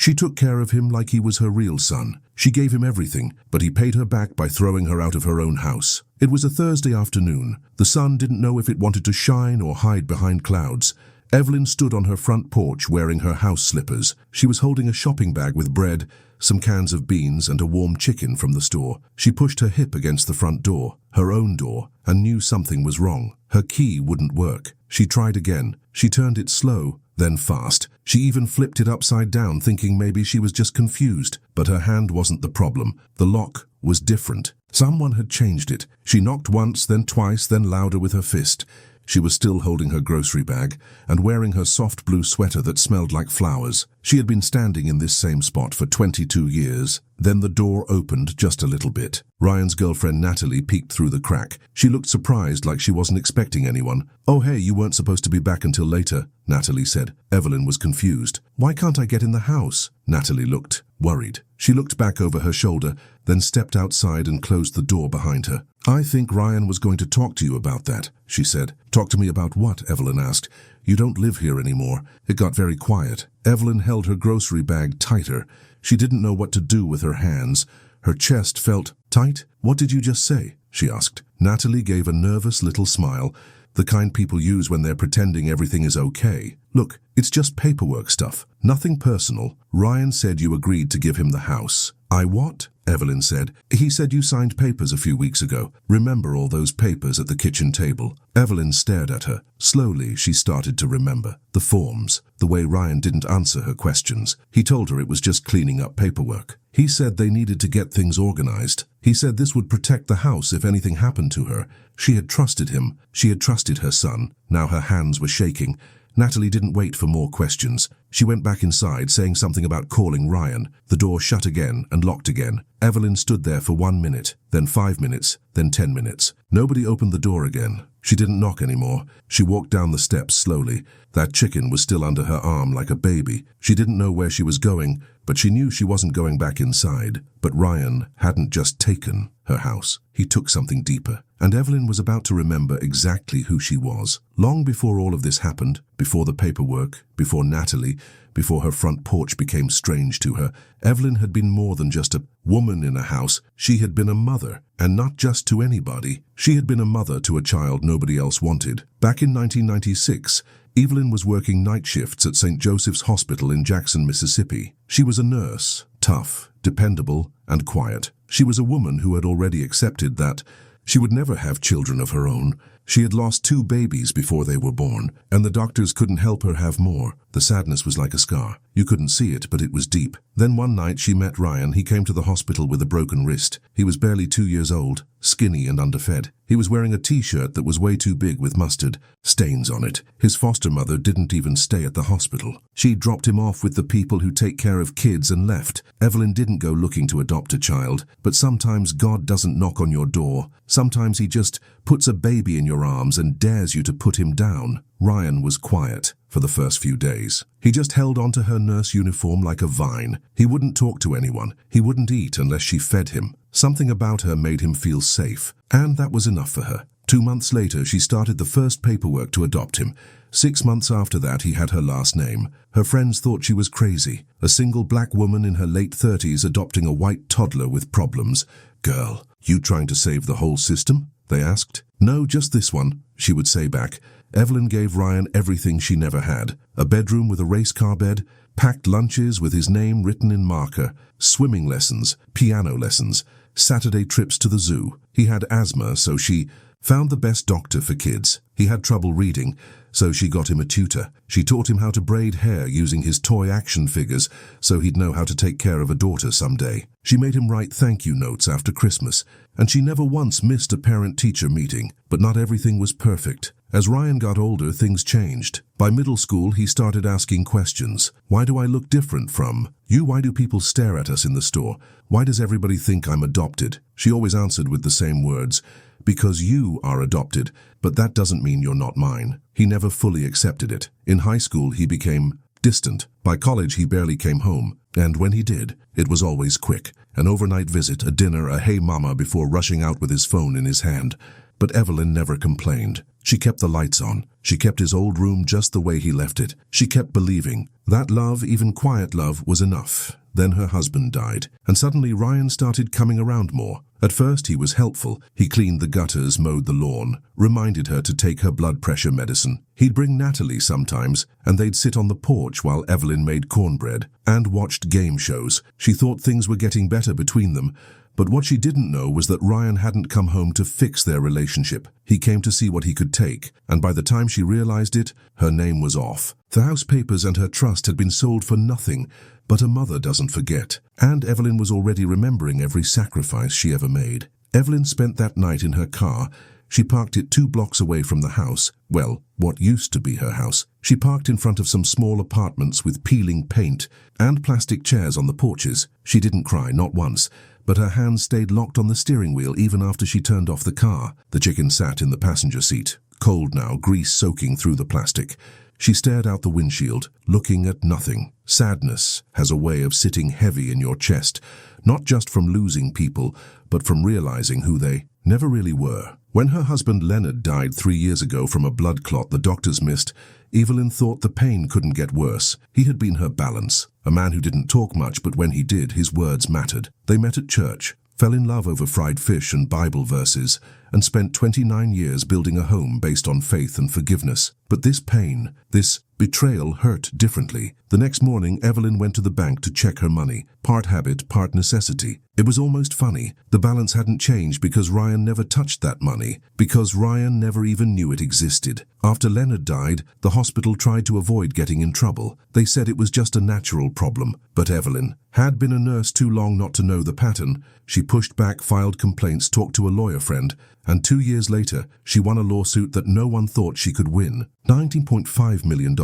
She took care of him like he was her real son. She gave him everything, but he paid her back by throwing her out of her own house. It was a Thursday afternoon. The sun didn't know if it wanted to shine or hide behind clouds. Evelyn stood on her front porch wearing her house slippers. She was holding a shopping bag with bread, some cans of beans, and a warm chicken from the store. She pushed her hip against the front door, her own door, and knew something was wrong. Her key wouldn't work. She tried again. She turned it slow, then fast. She even flipped it upside down, thinking maybe she was just confused. But her hand wasn't the problem. The lock was different. Someone had changed it. She knocked once, then twice, then louder with her fist. She was still holding her grocery bag and wearing her soft blue sweater that smelled like flowers. She had been standing in this same spot for 22 years. Then the door opened just a little bit. Ryan's girlfriend Natalie peeked through the crack. She looked surprised, like she wasn't expecting anyone. "Oh hey, you weren't supposed to be back until later," Natalie said. Evelyn was confused. "Why can't I get in the house?" Natalie looked worried. She looked back over her shoulder, then stepped outside and closed the door behind her. "I think Ryan was going to talk to you about that," she said. "Talk to me about what?" Evelyn asked. "You don't live here anymore." It got very quiet. Evelyn held her grocery bag tighter. She didn't know what to do with her hands. Her chest felt tight. "What did you just say?" she asked. Natalie gave a nervous little smile, the kind people use when they're pretending everything is okay. "Look, it's just paperwork stuff. Nothing personal. Ryan said you agreed to give him the house." "I what?" Evelyn said. "He said you signed papers a few weeks ago. Remember all those papers at the kitchen table?" Evelyn stared at her. Slowly, she started to remember. The forms, the way Ryan didn't answer her questions. He told her it was just cleaning up paperwork. He said they needed to get things organized. He said this would protect the house if anything happened to her. She had trusted him. She had trusted her son. Now her hands were shaking. Natalie didn't wait for more questions. She went back inside, saying something about calling Ryan. The door shut again and locked again. Evelyn stood there for 1 minute, then 5 minutes, then 10 minutes. Nobody opened the door again. She didn't knock anymore. She walked down the steps slowly. That chicken was still under her arm like a baby. She didn't know where she was going, but she knew she wasn't going back inside. But Ryan hadn't just taken her house. He took something deeper. And Evelyn was about to remember exactly who she was. Long before all of this happened, before the paperwork, before Natalie, before her front porch became strange to her, Evelyn had been more than just a woman in a house. She had been a mother, and not just to anybody. She had been a mother to a child nobody else wanted. Back in 1996, Evelyn was working night shifts at St. Joseph's Hospital in Jackson, Mississippi. She was a nurse, tough, dependable, and quiet. She was a woman who had already accepted that she would never have children of her own. She had lost 2 babies before they were born, and the doctors couldn't help her have more. The sadness was like a scar. You couldn't see it, but it was deep. Then one night she met Ryan. He came to the hospital with a broken wrist. He was barely 2 years old, skinny and underfed. He was wearing a t-shirt that was way too big with mustard stains on it. His foster mother didn't even stay at the hospital. She dropped him off with the people who take care of kids and left. Evelyn didn't go looking to adopt a child, but sometimes God doesn't knock on your door. Sometimes he just puts a baby in your arms and dares you to put him down. Ryan was quiet for the first few days. He just held onto her nurse uniform like a vine. He wouldn't talk to anyone. He wouldn't eat unless she fed him. Something about her made him feel safe, and that was enough for her. 2 months later, she started the first paperwork to adopt him. 6 months after that, he had her last name. Her friends thought she was crazy. A single black woman in her late 30s adopting a white toddler with problems. "Girl, you trying to save the whole system?" they asked. "No, just this one," she would say back. Evelyn gave Ryan everything she never had. A bedroom with a race car bed, packed lunches with his name written in marker, swimming lessons, piano lessons, Saturday trips to the zoo. He had asthma, so she found the best doctor for kids. He had trouble reading, so she got him a tutor. She taught him how to braid hair using his toy action figures, so he'd know how to take care of a daughter someday. She made him write thank you notes after Christmas, and she never once missed a parent-teacher meeting. But not everything was perfect. As Ryan got older, things changed. By middle school, he started asking questions. "Why do I look different from you? Why do people stare at us in the store? Why does everybody think I'm adopted?" She always answered with the same words, "Because you are adopted, but that doesn't mean you're not mine." He never fully accepted it. In high school, he became distant. By college, he barely came home. And when he did, it was always quick. An overnight visit, a dinner, a "hey mama" before rushing out with his phone in his hand. but Evelyn never complained. She kept the lights on. She kept his old room just the way he left it. She kept believing. That love, even quiet love, was enough. Then her husband died, and suddenly Ryan started coming around more. At first he was helpful. He cleaned the gutters, mowed the lawn, reminded her to take her blood pressure medicine. He'd bring Natalie sometimes, and they'd sit on the porch while Evelyn made cornbread and watched game shows. She thought things were getting better between them, but what she didn't know was that Ryan hadn't come home to fix their relationship. He came to see what he could take, and by the time she realized it, her name was off. The house papers and her trust had been sold for nothing, but a mother doesn't forget, and Evelyn was already remembering every sacrifice she ever made. Evelyn spent that night in her car. She parked it 2 blocks away from the house. Well, what used to be her house. She parked in front of some small apartments with peeling paint and plastic chairs on the porches. She didn't cry, not once, but her hands stayed locked on the steering wheel even after she turned off the car. The chicken sat in the passenger seat, cold now, grease soaking through the plastic. She stared out the windshield, looking at nothing. Sadness has a way of sitting heavy in your chest, not just from losing people, but from realizing who they never really were. When her husband Leonard died 3 years ago from a blood clot the doctors missed, Evelyn thought the pain couldn't get worse. He had been her balance, a man who didn't talk much, but when he did, his words mattered. They met at church, fell in love over fried fish and Bible verses, and spent 29 years building a home based on faith and forgiveness. But this pain, this betrayal hurt differently. The next morning, Evelyn went to the bank to check her money, part habit, part necessity. It was almost funny. The balance hadn't changed because Ryan never touched that money, because Ryan never even knew it existed. After Leonard died, the hospital tried to avoid getting in trouble. They said it was just a natural problem. But Evelyn had been a nurse too long not to know the pattern. She pushed back, filed complaints, talked to a lawyer friend, and 2 years later, she won a lawsuit that no one thought she could win. $19.5 million.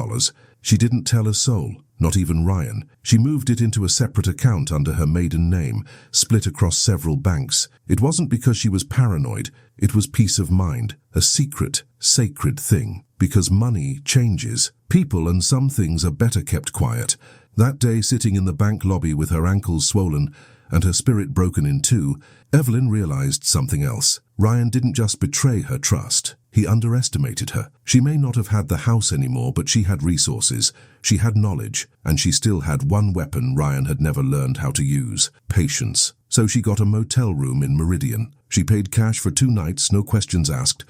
She didn't tell a soul, not even Ryan. She moved it into a separate account under her maiden name, split across several banks. It wasn't because she was paranoid. It was peace of mind, a secret, sacred thing. Because money changes. People and some things are better kept quiet. That day, sitting in the bank lobby with her ankles swollen and her spirit broken in two, Evelyn realized something else. Ryan didn't just betray her trust. He underestimated her. She may not have had the house anymore, but she had resources. She had knowledge, and she still had one weapon Ryan had never learned how to use: patience. So she got a motel room in Meridian. She paid cash for 2 nights, no questions asked.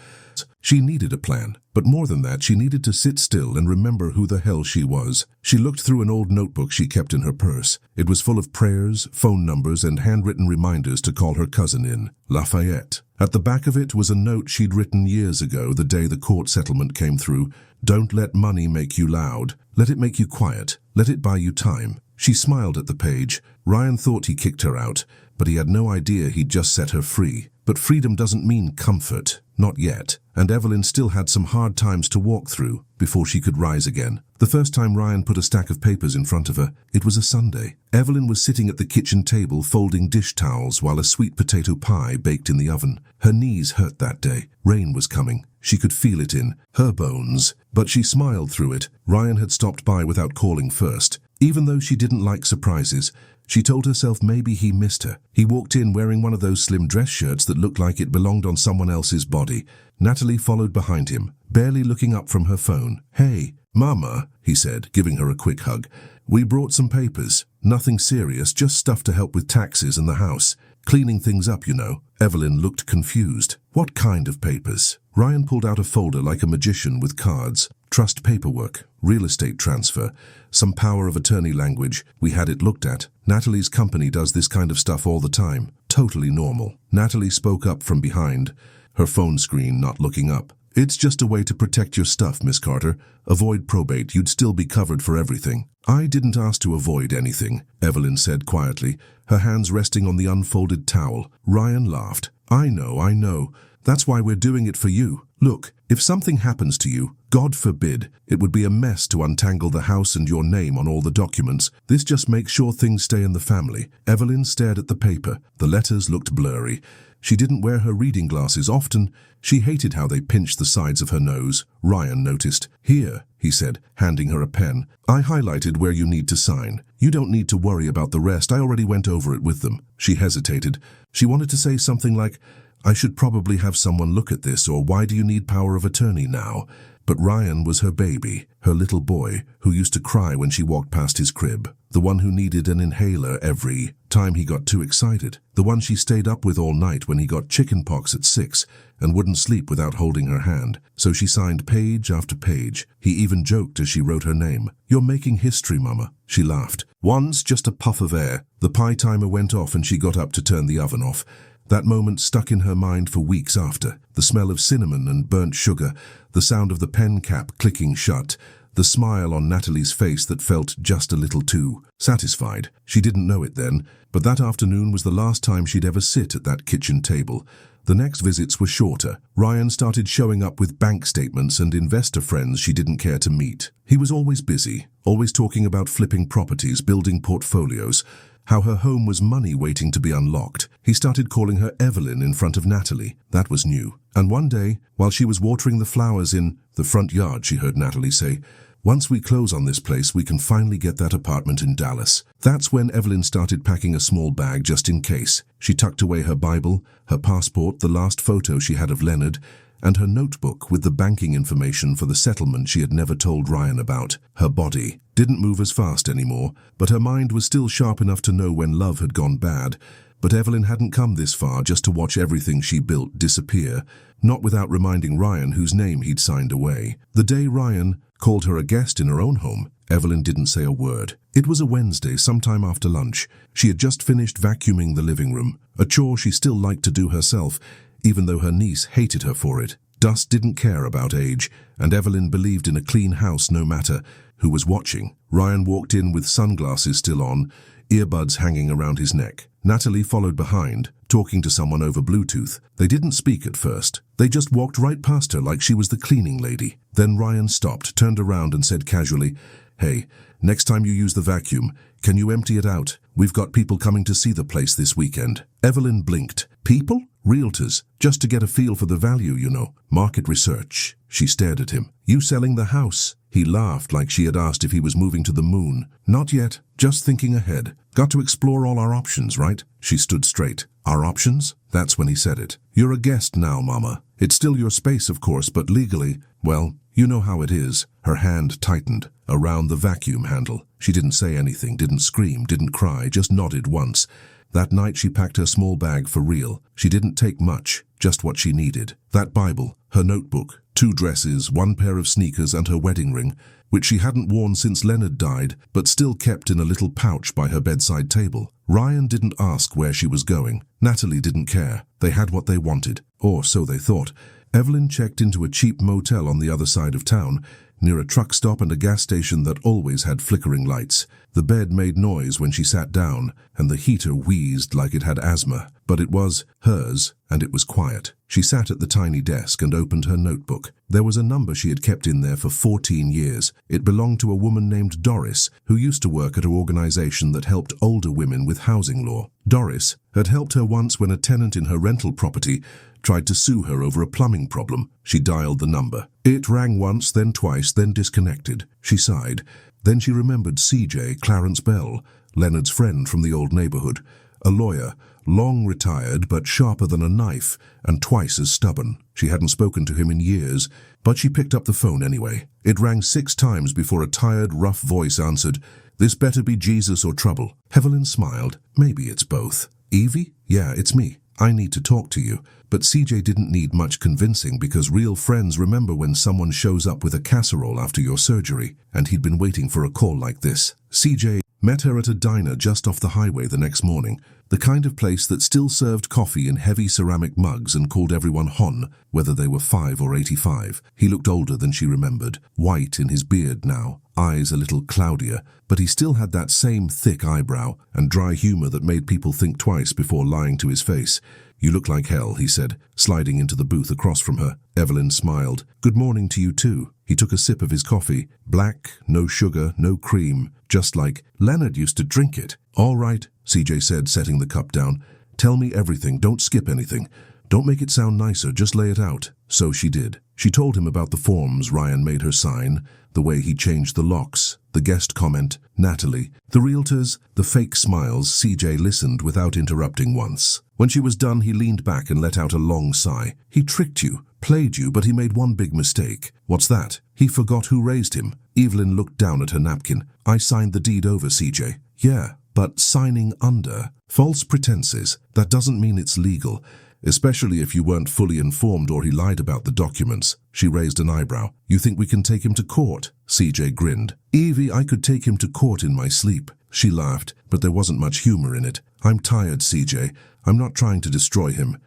She needed a plan, but more than that, she needed to sit still and remember who the hell she was. She looked through an old notebook she kept in her purse. It was full of prayers, phone numbers, and handwritten reminders to call her cousin in, Lafayette. At the back of it was a note she'd written years ago, the day the court settlement came through. Don't let money make you loud. Let it make you quiet. Let it buy you time. She smiled at the page. Ryan thought he kicked her out, but he had no idea he'd just set her free. But freedom doesn't mean comfort. Not yet. And Evelyn still had some hard times to walk through before she could rise again. The first time Ryan put a stack of papers in front of her, it was a Sunday. Evelyn was sitting at the kitchen table folding dish towels while a sweet potato pie baked in the oven. Her knees hurt that day. Rain was coming. She could feel it in her bones. But she smiled through it. Ryan had stopped by without calling first. Even though she didn't like surprises, she told herself maybe he missed her. He walked in wearing one of those slim dress shirts that looked like it belonged on someone else's body. Natalie followed behind him, barely looking up from her phone. "Hey, Mama," he said, giving her a quick hug. "We brought some papers. Nothing serious, just stuff to help with taxes and the house. Cleaning things up, you know." Evelyn looked confused. "What kind of papers?" Ryan pulled out a folder like a magician with cards. Trust paperwork, real estate transfer, some power of attorney language. We had it looked at. Natalie's company does this kind of stuff all the time. Totally normal. Natalie spoke up from behind, her phone screen not looking up. "It's just a way to protect your stuff, Miss Carter. Avoid probate, you'd still be covered for everything." "I didn't ask to avoid anything," Evelyn said quietly, her hands resting on the unfolded towel. Ryan laughed. I know. That's why we're doing it for you. Look, if something happens to you, God forbid, it would be a mess to untangle the house and your name on all the documents. This just makes sure things stay in the family." Evelyn stared at the paper. The letters looked blurry. She didn't wear her reading glasses often. She hated how they pinched the sides of her nose. Ryan noticed. "Here," he said, handing her a pen. "I highlighted where you need to sign. You don't need to worry about the rest. I already went over it with them." She hesitated. She wanted to say something like, I should probably have someone look at this, or why do you need power of attorney now? But Ryan was her baby, her little boy, who used to cry when she walked past his crib. The one who needed an inhaler every time he got too excited. The one she stayed up with all night when he got chickenpox at 6 and wouldn't sleep without holding her hand. So she signed page after page. He even joked as she wrote her name. "You're making history, Mama." She laughed. Once, just a puff of air, the pie timer went off and she got up to turn the oven off. That moment stuck in her mind for weeks after. The smell of cinnamon and burnt sugar, the sound of the pen cap clicking shut, the smile on Natalie's face that felt just a little too satisfied. She didn't know it then, but that afternoon was the last time she'd ever sit at that kitchen table. The next visits were shorter. Ryan started showing up with bank statements and investor friends she didn't care to meet. He was always busy, always talking about flipping properties, building portfolios, how her home was money waiting to be unlocked. He started calling her Evelyn in front of Natalie. That was new. And one day, while she was watering the flowers in the front yard, she heard Natalie say, "Once we close on this place, we can finally get that apartment in Dallas." That's when Evelyn started packing a small bag just in case. She tucked away her Bible, her passport, the last photo she had of Leonard, and her notebook with the banking information for the settlement she had never told Ryan about. Her body didn't move as fast anymore, but her mind was still sharp enough to know when love had gone bad. But Evelyn hadn't come this far just to watch everything she built disappear, not without reminding Ryan whose name he'd signed away. The day Ryan called her a guest in her own home, Evelyn didn't say a word. It was a Wednesday, sometime after lunch. She had just finished vacuuming the living room, a chore she still liked to do herself, even though her niece hated her for it. Dust didn't care about age, and Evelyn believed in a clean house no matter who was watching. Ryan walked in with sunglasses still on, earbuds hanging around his neck. Natalie followed behind, talking to someone over Bluetooth. They didn't speak at first. They just walked right past her like she was the cleaning lady. Then Ryan stopped, turned around and said casually, "Hey, next time you use the vacuum, can you empty it out? We've got people coming to see the place this weekend." Evelyn blinked. "People? Realtors, just to get a feel for the value, you know. Market research." She stared at him. "You selling the house?" He laughed like she had asked if he was moving to the moon. "Not yet, just thinking ahead. Got to explore all our options, right?" She stood straight. "Our options?" That's when he said it. "You're a guest now, Mama. It's still your space, of course, but legally, well, you know how it is." Her hand tightened around the vacuum handle. She didn't say anything, didn't scream, didn't cry, just nodded once. That night she packed her small bag for real. She didn't take much, just what she needed. That Bible, her notebook, 2 dresses, 1 pair of sneakers and her wedding ring, which she hadn't worn since Leonard died, but still kept in a little pouch by her bedside table. Ryan didn't ask where she was going. Natalie didn't care. They had what they wanted, or so they thought. Evelyn checked into a cheap motel on the other side of town, near a truck stop and a gas station that always had flickering lights. The bed made noise when she sat down, and the heater wheezed like it had asthma, but it was hers, and it was quiet. She sat at the tiny desk and opened her notebook. There was a number she had kept in there for 14 years. It belonged to a woman named Doris, who used to work at an organization that helped older women with housing law. Doris had helped her once when a tenant in her rental property tried to sue her over a plumbing problem. She dialed the number. It rang once, then twice, then disconnected. She sighed. Then she remembered CJ, Clarence Bell, Leonard's friend from the old neighborhood. A lawyer, long retired but sharper than a knife and twice as stubborn. She hadn't spoken to him in years, but she picked up the phone anyway. It rang 6 times before a tired, rough voice answered, "This better be Jesus or trouble." Evelyn smiled. "Maybe it's both." "Evie? Yeah, it's me. I need to talk to you." But CJ didn't need much convincing because real friends remember when someone shows up with a casserole after your surgery, and he'd been waiting for a call like this. CJ met her at a diner just off the highway the next morning, the kind of place that still served coffee in heavy ceramic mugs and called everyone Hon, whether they were 5 or 85. He looked older than she remembered, white in his beard now, eyes a little cloudier, but he still had that same thick eyebrow and dry humor that made people think twice before lying to his face. "You look like hell," he said, sliding into the booth across from her. Evelyn smiled. "Good morning to you too." He took a sip of his coffee. Black, no sugar, no cream, just like Leonard used to drink it. "All right," CJ said, setting the cup down. "Tell me everything, don't skip anything. Don't make it sound nicer, just lay it out. So she did. She told him about the forms Ryan made her sign, the way he changed the locks, the guest comment, Natalie, the realtors, the fake smiles. CJ listened without interrupting once. When she was done, he leaned back and let out a long sigh. He tricked you, played you, but he made one big mistake. What's that? He forgot who raised him. Evelyn looked down at her napkin. I signed the deed over, CJ. Yeah, but signing under false pretenses, that doesn't mean it's legal. Especially if you weren't fully informed or he lied about the documents. She raised an eyebrow. You think we can take him to court? CJ grinned. Evie, I could take him to court in my sleep. She laughed, but there wasn't much humor in it. I'm tired, CJ. I'm not trying to destroy him.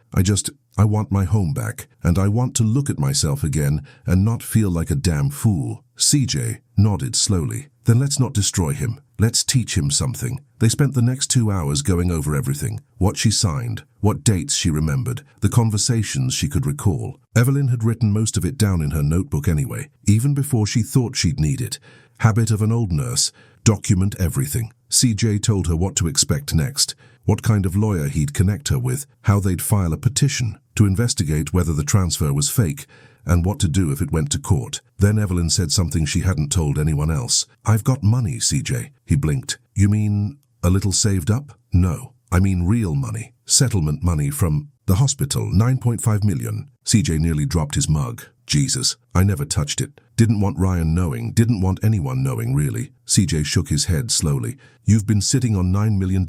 I want my home back, and I want to look at myself again and not feel like a damn fool. CJ nodded slowly. Then let's not destroy him. Let's teach him something. They spent the next 2 hours going over everything. What she signed, what dates she remembered, the conversations she could recall. Evelyn had written most of it down in her notebook anyway, even before she thought she'd need it. Habit of an old nurse. Document everything. CJ told her what to expect next, what kind of lawyer he'd connect her with, how they'd file a petition to investigate whether the transfer was fake, and what to do if it went to court. Then Evelyn said something she hadn't told anyone else. I've got money, CJ. He blinked. You mean a little saved up? No, I mean real money. Settlement money from the hospital, 9.5 million. CJ nearly dropped his mug. Jesus, I never touched it. Didn't want Ryan knowing, didn't want anyone knowing, really. CJ shook his head slowly. You've been sitting on $9 million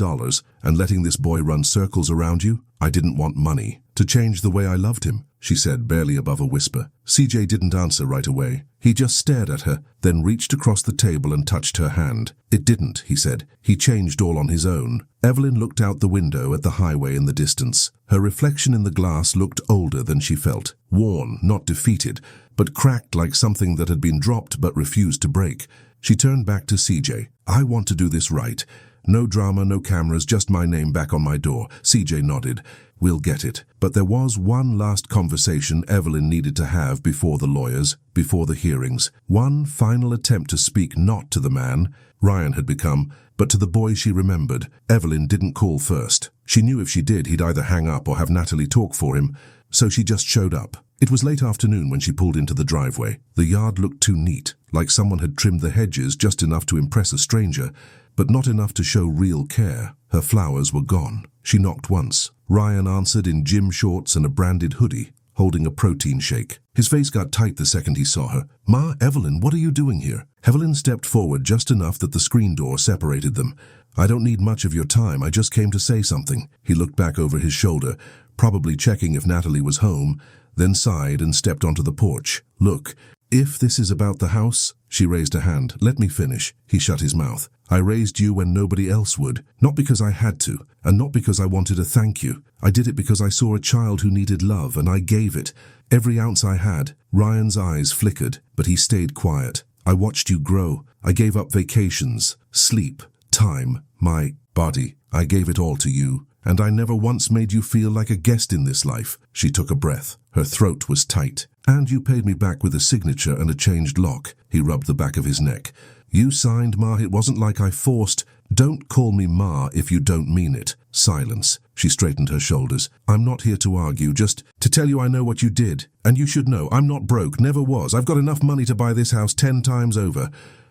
and letting this boy run circles around you? I didn't want money to change the way I loved him, she said, barely above a whisper. CJ didn't answer right away. He just stared at her, then reached across the table and touched her hand. It didn't, he said. He changed all on his own. Evelyn looked out the window at the highway in the distance. Her reflection in the glass looked older than she felt. Worn, not defeated, but cracked like something that had been dropped but refused to break. She turned back to CJ. I want to do this right. No drama, no cameras, just my name back on my door. CJ nodded. We'll get it. But there was one last conversation Evelyn needed to have before the lawyers, before the hearings. One final attempt to speak not to the man Ryan had become, but to the boy she remembered. Evelyn didn't call first. She knew if she did, he'd either hang up or have Natalie talk for him, so she just showed up. It was late afternoon when she pulled into the driveway. The yard looked too neat, like someone had trimmed the hedges just enough to impress a stranger, but not enough to show real care. Her flowers were gone. She knocked once. Ryan answered in gym shorts and a branded hoodie, holding a protein shake. His face got tight the second he saw her. Ma, Evelyn, what are you doing here? Evelyn stepped forward just enough that the screen door separated them. I don't need much of your time. I just came to say something. He looked back over his shoulder, probably checking if Natalie was home, then sighed and stepped onto the porch. Look, if this is about the house, she raised a hand. Let me finish. He shut his mouth. I raised you when nobody else would, not because I had to, and not because I wanted to thank you. I did it because I saw a child who needed love, and I gave it, every ounce I had. Ryan's eyes flickered, but he stayed quiet. I watched you grow. I gave up vacations, sleep, time, my body. I gave it all to you, and I never once made you feel like a guest in this life. She took a breath. Her throat was tight. And you paid me back with a signature and a changed lock. He rubbed the back of his neck. You signed, Ma. It wasn't like I forced. Don't call me Ma if you don't mean it. Silence. She straightened her shoulders. I'm not here to argue, just to tell you I know what you did. And you should know, I'm not broke, never was. I've got enough money to buy this house 10 times over.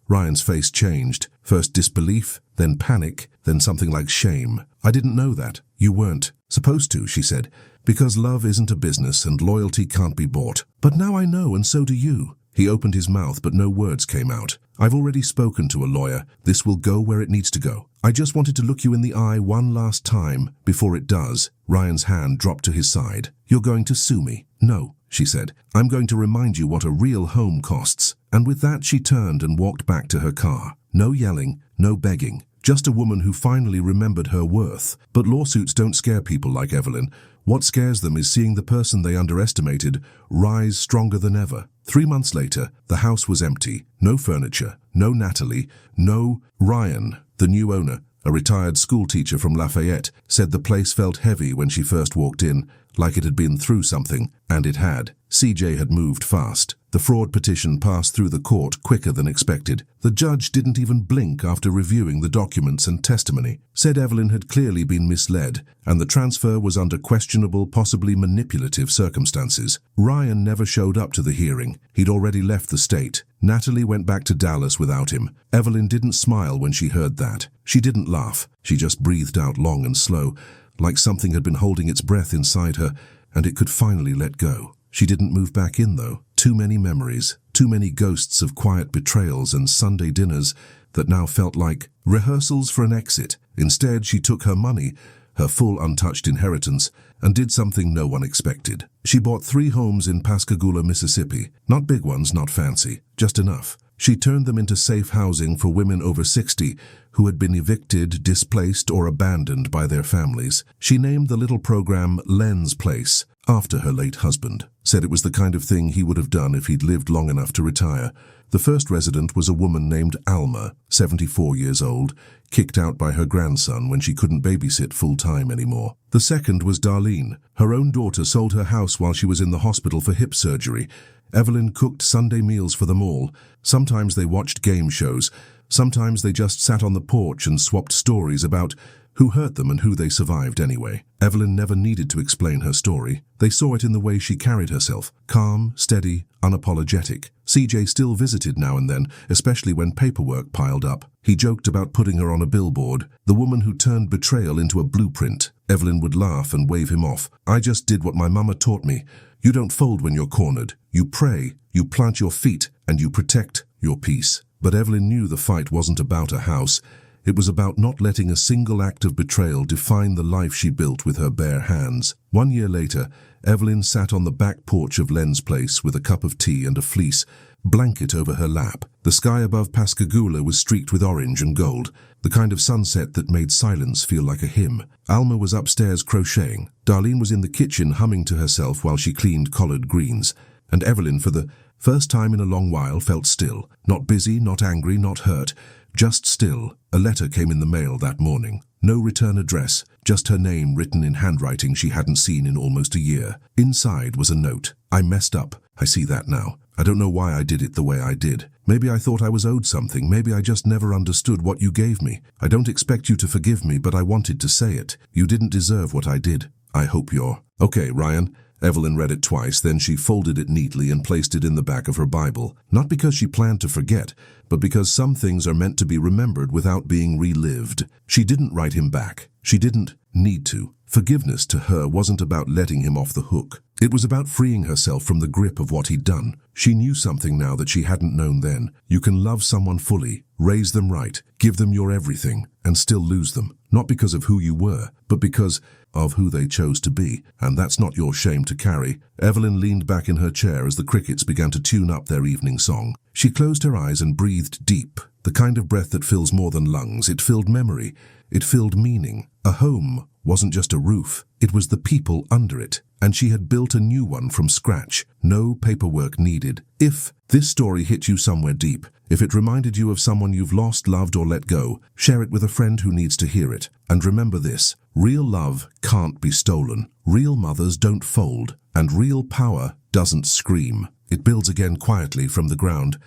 Ryan's face changed. First disbelief, then panic, then something like shame. I didn't know that. You weren't supposed to, she said, because love isn't a business and loyalty can't be bought. But now I know, and so do you. He opened his mouth, but no words came out. I've already spoken to a lawyer. This will go where it needs to go. I just wanted to look you in the eye one last time before it does. Ryan's hand dropped to his side. You're going to sue me? No, she said. I'm going to remind you what a real home costs. And with that, she turned and walked back to her car. No yelling, no begging. Just a woman who finally remembered her worth. But lawsuits don't scare people like Evelyn. What scares them is seeing the person they underestimated rise stronger than ever. 3 months later, the house was empty. No furniture, no Natalie, no Ryan. The new owner, a retired schoolteacher from Lafayette, said the place felt heavy when she first walked in. like it had been through something, and it had. CJ had moved fast. The fraud petition passed through the court quicker than expected. The judge didn't even blink after reviewing the documents and testimony. Said Evelyn had clearly been misled, and the transfer was under questionable, possibly manipulative circumstances. Ryan never showed up to the hearing. He'd already left the state. Natalie went back to Dallas without him. Evelyn didn't smile when she heard that. She didn't laugh. She just breathed out long and slow, like something had been holding its breath inside her, and it could finally let go. She didn't move back in, though. Too many memories, too many ghosts of quiet betrayals and Sunday dinners that now felt like rehearsals for an exit. Instead, she took her money, her full untouched inheritance, and did something no one expected. She bought 3 homes in Pascagoula, Mississippi. Not big ones, not fancy, just enough. She turned them into safe housing for women over 60 who had been evicted, displaced, or abandoned by their families. She named the little program Len's Place, after her late husband. Said it was the kind of thing he would have done if he'd lived long enough to retire. The first resident was a woman named Alma, 74 years old, kicked out by her grandson when she couldn't babysit full-time anymore. The second was Darlene. Her own daughter sold her house while she was in the hospital for hip surgery. Evelyn cooked Sunday meals for them all. Sometimes they watched game shows. Sometimes they just sat on the porch and swapped stories about who hurt them and who they survived anyway. Evelyn never needed to explain her story. They saw it in the way she carried herself, calm, steady, unapologetic. CJ still visited now and then, especially when paperwork piled up. He joked about putting her on a billboard, the woman who turned betrayal into a blueprint. Evelyn would laugh and wave him off. "I just did what my mama taught me. You don't fold when you're cornered. You pray, you plant your feet, and you protect your peace." But Evelyn knew the fight wasn't about a house. It was about not letting a single act of betrayal define the life she built with her bare hands. 1 year later, Evelyn sat on the back porch of Len's Place with a cup of tea and a fleece blanket over her lap. The sky above Pascagoula was streaked with orange and gold, the kind of sunset that made silence feel like a hymn. Alma was upstairs crocheting. Darlene was in the kitchen humming to herself while she cleaned collard greens. And Evelyn, for the first time in a long while, felt still. Not busy, not angry, not hurt. Just still. A letter came in the mail that morning. No return address, just her name written in handwriting she hadn't seen in almost a year. Inside was a note. "I messed up. I see that now. I don't know why I did it the way I did. Maybe I thought I was owed something. Maybe I just never understood what you gave me. I don't expect you to forgive me, but I wanted to say it. You didn't deserve what I did. I hope you're..." "Okay, Ryan." Evelyn read it twice, then she folded it neatly and placed it in the back of her Bible. Not because she planned to forget, but because some things are meant to be remembered without being relived. She didn't write him back. She didn't need to. Forgiveness to her wasn't about letting him off the hook. It was about freeing herself from the grip of what he'd done. She knew something now that she hadn't known then. You can love someone fully, raise them right, give them your everything, and still lose them. Not because of who you were, but because of who they chose to be. And that's not your shame to carry. Evelyn leaned back in her chair as the crickets began to tune up their evening song. She closed her eyes and breathed deep. The kind of breath that fills more than lungs. It filled memory. It filled meaning. A home wasn't just a roof. It was the people under it. And she had built a new one from scratch. No paperwork needed. If this story hit you somewhere deep, if it reminded you of someone you've lost, loved, or let go, share it with a friend who needs to hear it. And remember this: real love can't be stolen. Real mothers don't fold. And real power doesn't scream. It builds again quietly from the ground,